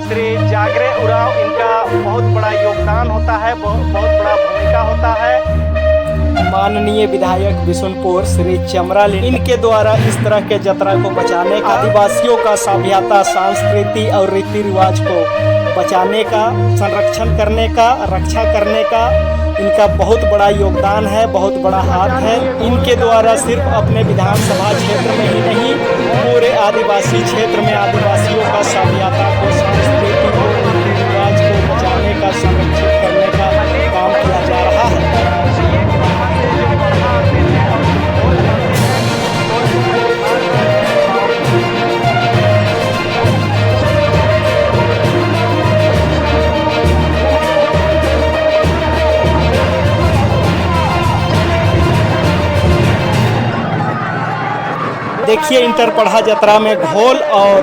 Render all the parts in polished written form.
श्री जागरे उरांव, इनका बहुत बड़ा योगदान होता है, बहुत बड़ा भूमिका होता है। माननीय विधायक बिशुनपुर श्री चमरालाल, इनके द्वारा इस तरह के जतरा को बचाने का, आदिवासियों का सभ्यता, संस्कृति और रीति रिवाज को बचाने का, संरक्षण करने का, रक्षा करने का इनका बहुत बड़ा योगदान है, बहुत बड़ा हाथ है। इनके द्वारा सिर्फ अपने विधानसभा क्षेत्र में ही नहीं, पूरे आदिवासी क्षेत्र में आदिवासियों का सभ्यता को, संस्कृति को, रीति रिवाज को बचाने का, संरक्षित करने का काम किया जा रहा है। देखिए, इंटर पढ़ा जतरा में ढोल और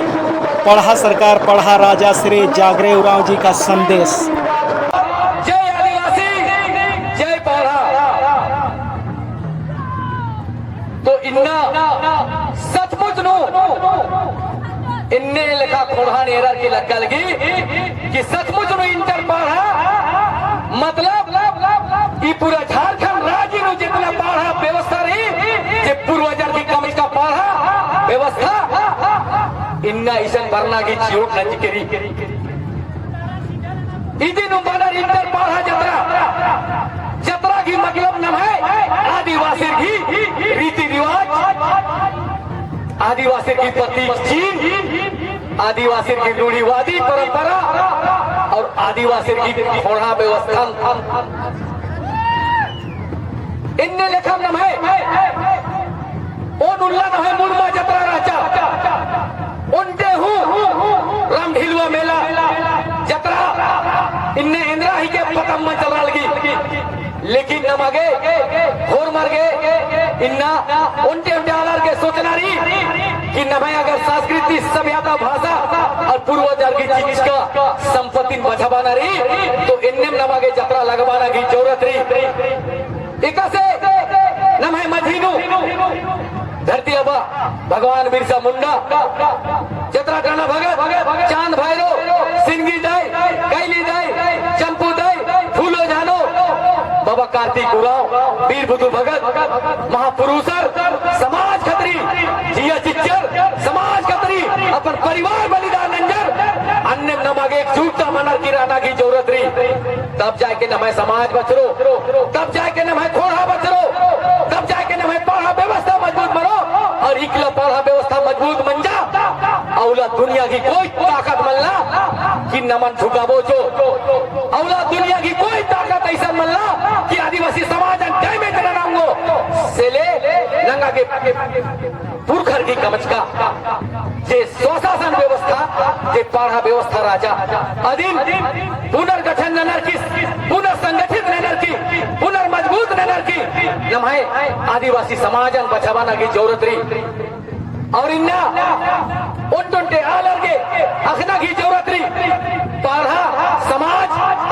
पढ़ा सरकार पढ़ा राजा श्री जागरे उरांव जी का संदेश। जय आदिवासी, जय पढ़ा। तो इन्ना सचमुच नो इन्ने लिखा खोड़ा नेरा की लगा लगी कि सचमुच नो इंटर पढ़ा मतलब ये पूरा झारखंड राज्य नो जितना पढ़ा व्यवस्था रही, जे पूर्वजर की कमी का पढ़ा व्यवस्था इन्ना ईशन भरना की चियोट न जिकरी इदी नु बना इंटर पढ़ा जतरा की मतलब न है आदिवासी की रीति रिवाज, आदिवासी की प्रतीक चीन, आदिवासी की रूढ़िवादी परंपरा और आदिवासी की थोड़ा व्यवस्था इनने लेखा न है ओन उल्ला न है मुर्मा जतरा राजा उनते हूँ राम ढिलुआ मेला जतरा इन्ने इंदिरा ही के पतम में चल लगी, लेकिन न मगे होर मर गए इन्ना उनते उनते आलार के सोचना रही कि न भाई अगर संस्कृति सभ्यता भाषा और पूर्वजर की चीज का संपत्ति बचावाना रही तो इन्ने न मगे जतरा लगवाना की जरूरत रही। इका से न है मधीनु धरती अबा भगवान बिरसा मुंडा जतरा टाना भगत चांद भैरो सिंगी दाई कैली दाई चंपू दाई फूलो जानो बाबा कार्तिक उरांव वीर बुद्धू भगत महापुरुषर समाज खतरी जिया चिच्चर समाज खतरी अपन परिवार बलिदान नंजर अन्य नमागे झूठा मनर की राना की जरूरत रही, तब जाके न मैं समाज बचरो, तब जाके न मैं खोड़ा बचरो, तब जाके न मैं पढ़ा व्यवस्था मजबूत बनो और इकला पढ़ा व्यवस्था मजबूत बन जा औला दुनिया की कोई ताकत मल्ला कि नमन झुकावो जो औला दुनिया की कोई ताकत ऐसा मल्ला कि आदिवासी समाज डैमेज न नामगो से ले नंगा के पुरखर की कमच का जे स्वशासन व्यवस्था जे पढ़ा व्यवस्था राजा अधीन पुनर्गठन ननर की पुनर्संगठित ननर की पुनर्मजबूत ननर की नमहे आदिवासी समाजन बचावाना की जरूरत रही और इन्ना उनटे आलर के अखना की जरूरत रही पढ़ा समाज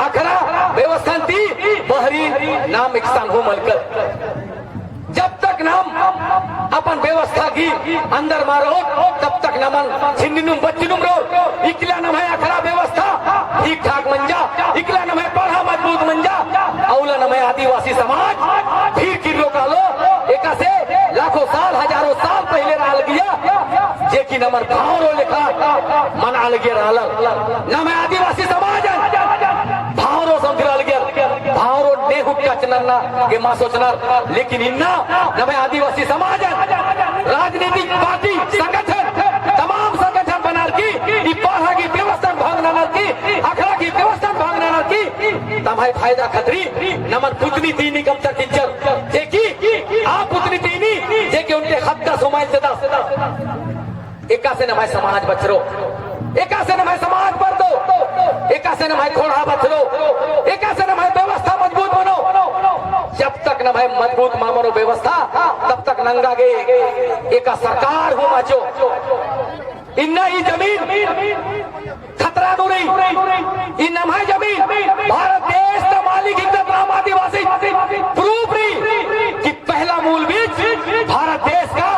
अखरा व्यवस्था थी बहरीन नाम एक संघो मलकर जब तक नाम अपन व्यवस्था की अंदर मारो तब तक नमन छिन्नुम बच्चुम रो इकला नम है अखरा व्यवस्था ठीक ठाक मंजा इकला नम है पढ़ा मजबूत मंजा औला नम है आदिवासी समाज फिर की रोका लो एक से लाखों साल हजारों साल पहले राल गया जे की नमर भावरो लिखा मन आल गया राल नम है आदिवासी समाज भावरो समझ गया भावरो नेहु कचनना के मां सोचना, लेकिन इन्ना नम है आदिवासी समाज राजनीतिक पार्टी संगठन तमाम संगठन बना की पढ़ा की व्यवस्था भागना की अखड़ा की व्यवस्था भागना की तम है फायदा खतरी नमन पुतनी तीनी कम तक टीचर देखी आप पुतनी तीनी जेके उनके खत का सुमाइल से एका से नमाय समाज बचरो, एका से नमाय समाज पर दो, एका से नमाय खोड़ा बचरो, एका से नमाय व्यवस्था मजबूत बनो। जब तक नमाय मजबूत मामरो व्यवस्था तब तक नंगा गे एका सरकार हो माचो इन्ना ही जमीन खतरा दो रही इन नमाय जमीन भारत देश का मालिक इज्जत राम आदिवासी प्रूफ रही कि पहला मूल बीज भारत देश का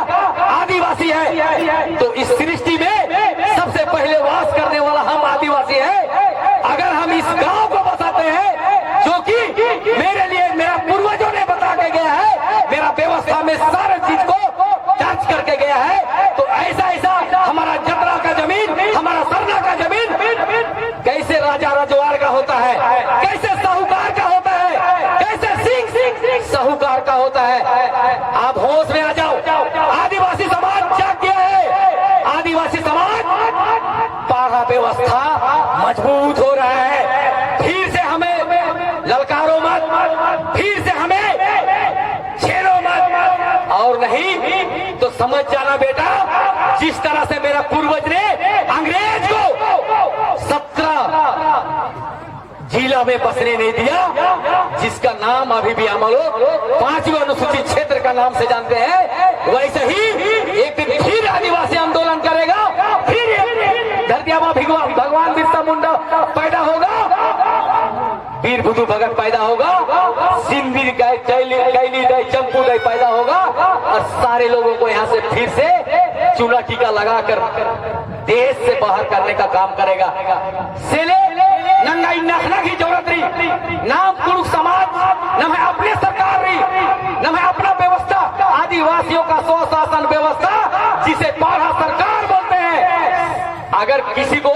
आदिवासी है, तो इस सृष्टि में सबसे पहले वास करने वाला हम आदिवासी हैं। व्यवस्था में सारे चीज को दर्ज करके गया है। तो ऐसा ऐसा हमारा जतरा का जमीन, हमारा सरना का जमीन कैसे राजा रजवाड़ का होता है, कैसे साहूकार का होता है, कैसे सिंह साहूकार का होता है। आप होश में आ जाओ। आदिवासी समाज जाग गया है। आदिवासी समाज पारा व्यवस्था मजबूत हो रहा है। फिर से हमें ललकारो मत, फिर से हमें छेड़ो मत। और नहीं तो समझ जाना बेटा, जिस तरह से मेरा पूर्वज ने अंग्रेज को 17 जिला में बसने नहीं दिया, जिसका नाम अभी भी हम लोग 5वीं अनुसूचित क्षेत्र का नाम से जानते हैं, वैसे ही एक दिन फिर आदिवासी आंदोलन करेगा। फिर धरती आबा भगवान बिरसा मुंडा पैदा होगा, वीर बुद्धू भगत पैदा होगा, सिंधी कैली दई चंपू दई पैदा होगा, और सारे लोगों को यहाँ से फिर से चूना टीका लगाकर देश से बाहर करने का काम करेगा। सेले नंगाई नखना की जरूरत रही, नाम पुरुष समाज न है अपने सरकार रही, न है अपना व्यवस्था, आदिवासियों का स्वशासन व्यवस्था जिसे पारा सरकार बोलते हैं। अगर किसी को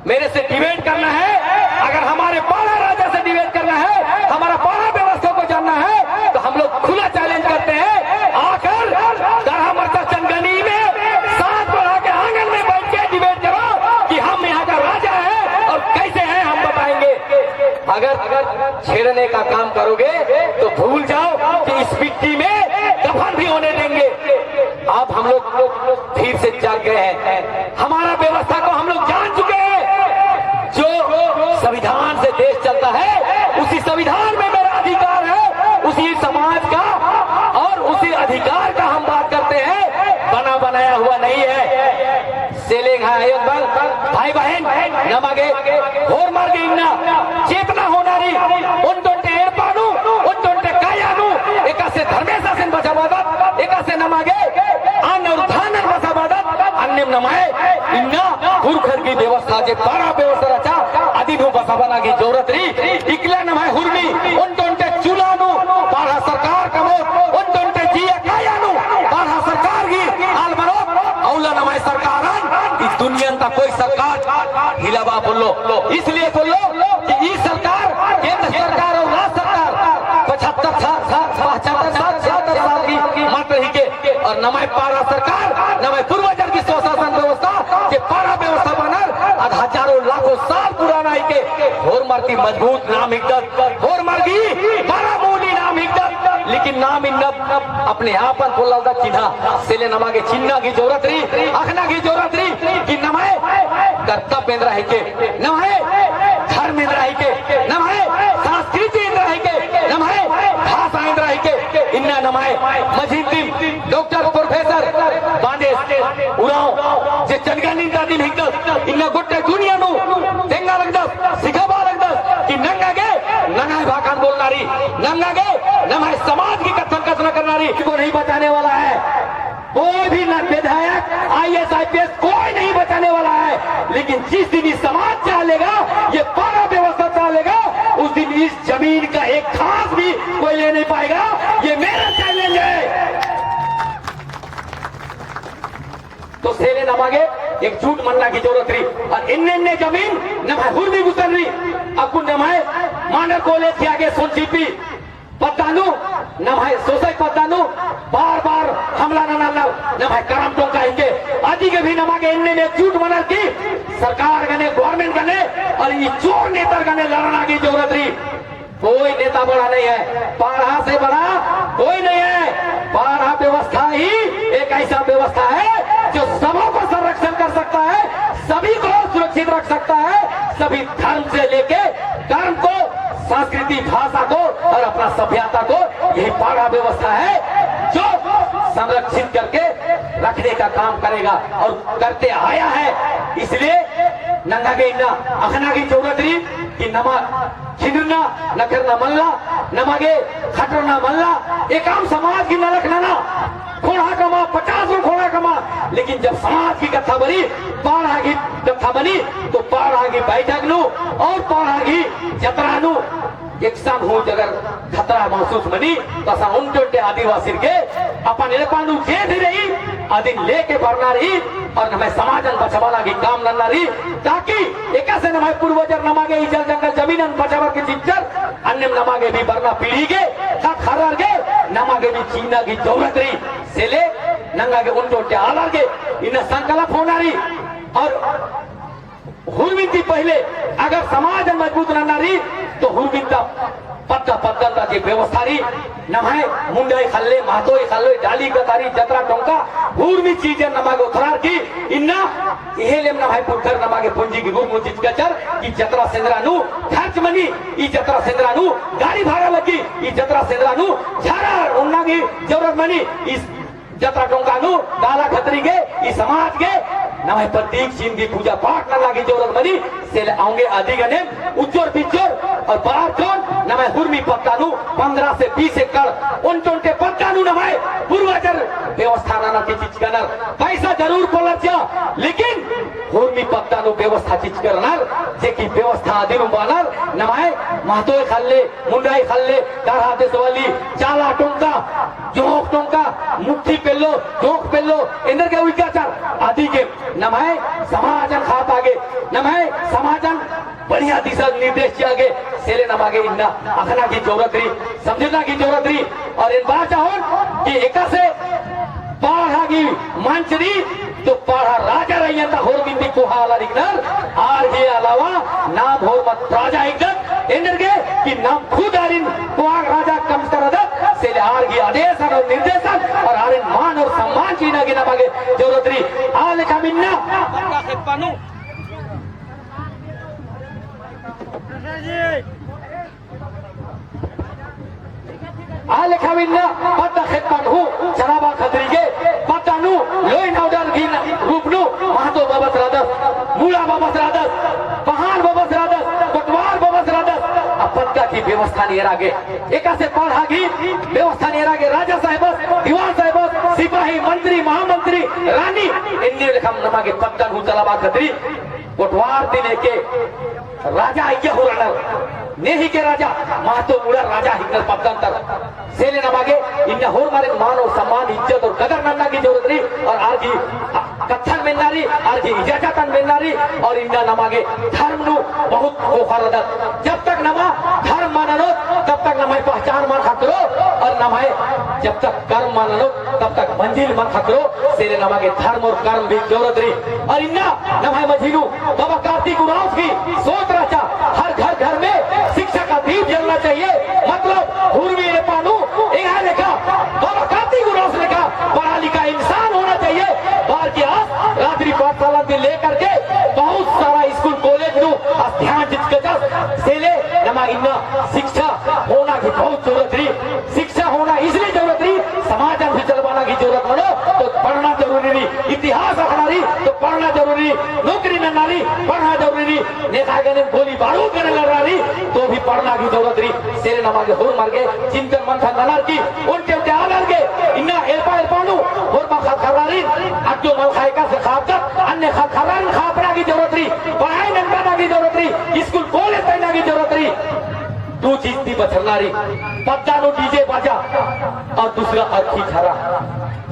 मेरे से डिबेट करना है, अगर हमारे पारा राजा से डिबेट करना है, हमारा पारा व्यवस्था को जानना है, तो हम लोग खुला चैलेंज करते हैं, आकर दरहा मरता चंगनी में साथ बढ़ा के आंगन में बैठ के डिबेट करो कि हम यहाँ का राजा है और कैसे हैं हम बताएंगे। अगर छेड़ने का काम करोगे तो भूल जाओ कि इस मिट्टी में दफन भी होने देंगे। अब हम लोग फिर से जाग गए हैं, हमारा व्यवस्था को हम लोग जान चुके हैं। जो संविधान से देश चलता है, उसी संविधान में मेरा अधिकार है, उसी समाज का और उसी अधिकार का हम बात करते हैं, बना बनाया हुआ नहीं है। सेलेंग भाई बहन नमागे होर मार्गे इन्ना चेतना होनारी उन्टोंटे एर्पानु उन्टोंटे कायानु एकासे धर्मेशासन बचावादत एकासे नमागे अन्न और धान बचावादत अन्य नमाए इन्ना हुरखर की व्यवस्था जे पारा व्यवस्था रचा अधिनु बचावाना की जरूरत रही इकला नमाए हुरमी उन्टोंटे चुलानु पारा सरकार कमो उन्टोंटे जिया कायानु पारा सरकार की आलमनो औला नमाए सरकार इस दुनिया का कोई सरकार हिलावा बोलो, इसलिए बोलो कि ये सरकार केंद्र सरकार और राज्य सरकार 75 साल की मात्र ही के और नमाय पारा सरकार नमाय पूर्वजन की स्वशासन व्यवस्था के पारा व्यवस्था बनर और हजारों लाखों साल पुराना ही के होर मार्गी मजबूत नाम इज्जत होर मार्गी बारामूली नाम इज्जत, लेकिन नाम इन्नब अपने आप पर बोला था चिन्हा सेले नमागे चिन्हा की जरूरत रही, अखना की जरूरत रही कि नमाए कर्तव्य इंद्र है के नमाए धर्म इंद्र है के नमाए संस्कृति इंद्र है के नमाए भाषा इंद्र है के इन्ना नमाए मजीद डॉक्टर प्रोफेसर बांदेस उराव जे चनगानी दादी हिकदस इन्ना गोटे दुनिया नु देंगा लगदस सिखाबा लगदस कि नंगागे नंगाई भाकान बोलनारी नंगागे नमाए समाज की कथन करनारी को नहीं बचाने वाला है। कोई भी न विधायक IAS IPS कोई नहीं बचाने वाला है, लेकिन जिस दिन इस समाज चलेगा, ये पारा व्यवस्था चलेगा, उस दिन इस जमीन का एक खास भी कोई ले नहीं पाएगा। ये मेरा चैलेंज है। तो सेले नमागे एक झूठ मनना की जरूरत रही और इन्ने जमीन नमाए हुर भी गुजर रही अब नमाए मानर कॉलेज के आगे सोनचिपी पत्तानु नमाए सोसाई पत्तानु बार बार हमला नमाए करम टोंका इनके आदि के भी नमागे इन्ने में झूठ मनर की सरकार गने गवर्नमेंट गने और ये चोर नेता गने लड़ना की जरूरत रही। कोई नेता बड़ा नहीं है, पारा से बड़ा कोई नहीं है। पारा व्यवस्था ही एक ऐसा व्यवस्था है जो सबों को संरक्षण कर सकता है, सभी को सुरक्षित रख सकता है, सभी धर्म से लेके कर्म को, संस्कृति, भाषा को और अपना सभ्यता को, यही पारा व्यवस्था है जो संरक्षित करके रखने का काम करेगा और करते आया है। इसलिए नंगा के इन्ना अखना की जरूरत रही कि नमा छिन्ना न करना मल्ला नमागे खटरना मल्ला एक आम समाज की न रखना ना खोड़ा कमा 50 खोड़ा कमा, लेकिन जब समाज की कथा बनी पारा की कथा बनी तो पारा की बैठक नु और पारा की जतरा नु ये इलेक्शन हो जगर खतरा महसूस मनी तो सा उनटे आदिवासी के अपन एलपांडू जे भी रही अदिन लेके भरना रही और हमें समाजन बचावाला की काम नन्ना रही ताकि एका से नमाय पूर्वजर नमागे इजल जंगल जमीनन बचावा के जिज्जर अन्य नमागे भी भरना पीढ़ी के खत खरार के नमागे भी चीना की जरूरत रही सेले नंगा के उनटे आलार के इन संकल्प होना रही और हुरविंती पहले अगर समाज मजबूत न रही तो हुरविंता पत्ता पत्ता की व्यवस्था रही नमाए मुंडई खल्ले मातोई खल्ले डाली गतारी जतरा टोंका हुरवी चीजें नमागे उतरार की इन्ना इहेलेम नमाए पुरखर नमागे पूंजी की गुम मुचित गचर की जतरा सेंद्रानु खर्च मनी ई जतरा सेंद्रानु गाड़ी भाड़ा लगी ई जतरा सेंद्रानु झारा उन्ना की जरूरत मनी इस जतरा टोंकानु डाला खतरी के ई समाज के नमाय प्रतीक चिन्ह की पूजा पाठ न लागी जरूरत मनी से आऊंगे आदि गने उच्चोर पिच्चोर और बाहर कौन नमाय हुरमी पत्तानु 15 से 20 एकड़ उन टोंटे पत्तानु नमाय पूर्वजर व्यवस्था नाना की चीज करनर पैसा जरूर पड़ल लेकिन हुरमी पत्तानु व्यवस्था चीज करनर जे की व्यवस्था आदिनु बनर नमाय महतोय खल्ले मुंडाई खल्ले दारा देशवाली चाला टोंका जोक टोंका मुट्ठी पेलो जोक पेलो इंदर के विकाचार आदि के नमाय समाजन खात आगे नमाय समाजन बढ़िया दिशा निर्देश आगे सेले नमागे इन्ना अखना की जरूरत रही समझना की जरूरत रही और इन बात चाहो कि एका से पाढ़ा की मंचरी तो पाढ़ा राजा रही था होर बिंदी को हाला दिखनर आर के अलावा नाम होर मत राजा एकदम इंदर के कि नाम खुद आरिन कुआग राजा कम करदत सेले आर की आदेश और निर्देशन और आरिन मान और सम्मान चीना की नमागे जरूरत रही आले का मिन्ना पानु आले का मिन्ना पत्ता खेतपान हूँ चराबा खतरी के पत्ता नु लोई नाउडर की रूपनु महतो बाबत रादस मूला बाबत रादस पहाड़ बाबत रादस पटवार बाबत रादस पत्ता की व्यवस्था नहीं रागे एका से पढ़ा की व्यवस्था नहीं रागे राजा साहेब दीवान साहेब सिपाही मंत्री महामंत्री रानी इन्ने लेखम नमागे पत्ता नु चलाबा खतरी पटवार दिने के राजा आइया हो रहा नेही के राजा महतो मुड़ा राजा हिकल पत्तंतर सेले नमागे इन्ना होर मारे मान और सम्मान इज्जत और कदर नन्ना की जरूरत रही और आज की कथन में नारी आज की इजाजतन में नारी और इन्ना नमागे धर्म नु बहुत ओखरदत जब तक नमा धर्म माननो तब तक नमाय पहचान मान खतरो और नमाय जब तक कर्म माननो तब तक मंजिल मान खतरो सेले नमागे धर्म और कर्म भी जरूरत रही और इन्ना नमाय मझीनु बाबा कार्तिक उराव की सोच रचा हर घर में शिक्षा का दीप जलना चाहिए मतलब हुरवी ने पानू एक लिखा बाबा कार्तिक उराव ने कहा पढ़ा लिखा इंसान होना चाहिए बाहर की आस रात्रि पाठशाला से लेकर के बहुत सारा स्कूल कॉलेज नु ध्यान जिसका सेले नमा इन्ना शिक्षा होना की बहुत जरूरत रही शिक्षा होना इसलिए जरूरत रही समाज भी चलवाना की जरूरत पड़ो तो पढ़ना जरूरी रही इतिहास रखना रही तो पढ़ना जरूरी नौकरी न नारी पढ़ना जरूरी नेता गने गोली बारूद करने लड़ रही तो भी पढ़ना की जरूरत रही सेरे नमागे होर मार के चिंतन मंथन ननार की उनके उनके आलर के इन्ना एल्पा एल्पानु होर मा खात खरारी अड्डो मल खाएका से खातक अन्य खात खरारी खापना की जरूरत रही पढ़ाई नंगना की जरूरत रही स्कूल कॉलेज पढ़ना की जरूरत रही दो चीज थी बचरनारी पद्दा नो डीजे बाजा और दूसरा अर्थी झरा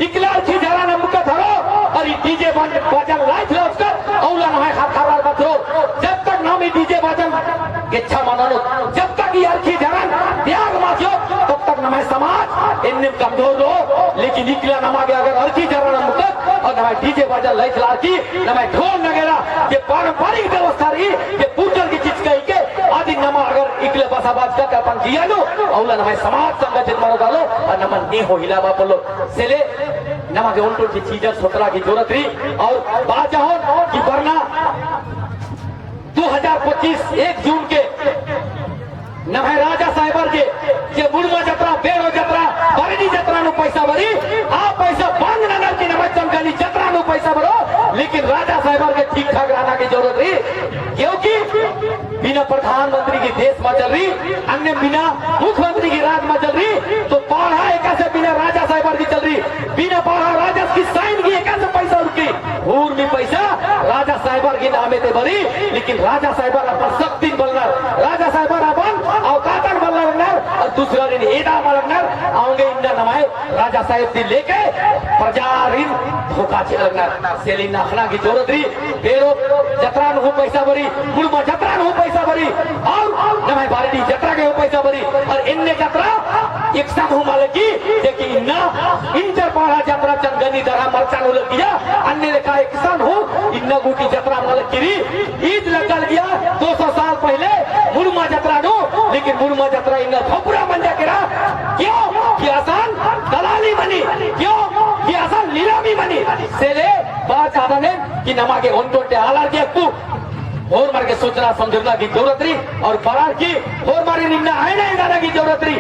इकला अर्थी झरा न मुक्का धरो और ये डीजे बाजा लाइट लॉस कर औला न है खात खरार मत रो जब तक नाम डीजे बाजा गेच्छा मानो जब तक ये अर्थी झरा त्याग माचो तब तक न है समाज इनने कमजोर हो लेकिन इकला नमागे अगर अर्थी झरा न मुक्का और न है डीजे बाजा लाइट लार की न है ढोल नगेरा ये पारंपरिक व्यवस्था रही ये पूजन की चीज कही के आदि नमा अगर इकले बसा बात का अपन जिया लो औला नमाय समाज संगठन मारो डालो और नमन ने हो हिलावा बोलो सेले नमा के उल्टो की चीजें सोतरा की जरूरत रही और बात हो कि वरना 2025 1 जून के नमः राजा साहेबर के जे मुर्मा जत्रा बेरो जत्रा बरनी जत्रा नु पैसा भरी आ पैसा बंद नगर की नमः चमकनी जत्रा नु पैसा भरो लेकिन राजा साहेबर के ठीक ठाक रहना की जरूरत रही क्योंकि बिना प्रधानमंत्री की देश में चल रही अन्य बिना मुख्यमंत्री की राज में चल रही तो पढ़ा एक से बिना राजा साहेबर की चल रही बिना पढ़ा राजा की साइन की एक से पैसा रुकी हूर में पैसा राजा साहेबर की नामे ते भरी लेकिन राजा साहेबर अपन शक्ति बोलना राजा साहेबर अपन अवकातन बोलना दुसऱ्या दिन एदा लगणार आऊंगे इंदा नमाय राजा साहेब ती लेके प्रजारीन धोकाचे लगणार सेली नाखना की जरूरत रही बेरो जत्रान हो पैसा भरी मुर्मा जत्रान हो पैसा भरी और नमाय भारती जत्रा के हो पैसा भरी और इनने जत्रा एक साथ हो मालक की देखी इन्ना इंटर पाड़ा जत्रा चंगनी दरा मरचान हो लग गया अन्य लेखा एक किसान हो इन्ना गुटी जत्रा मालक की ईद लगल गया 200 साल पहले मुर्मा जत्रा नो लेकिन मुर्मा जत्रा इन्ना भोपरा बन जा गिरा क्यों कि आसान दलाली बनी क्यों कि आसान नीलामी बनी सेले बात ज्यादा ने कि नमागे उनटोटे हालार के अक्कू और मार के सोचना समझना की जरूरत रही और बरार की और मारी निन्ना आईना की जरूरत रही।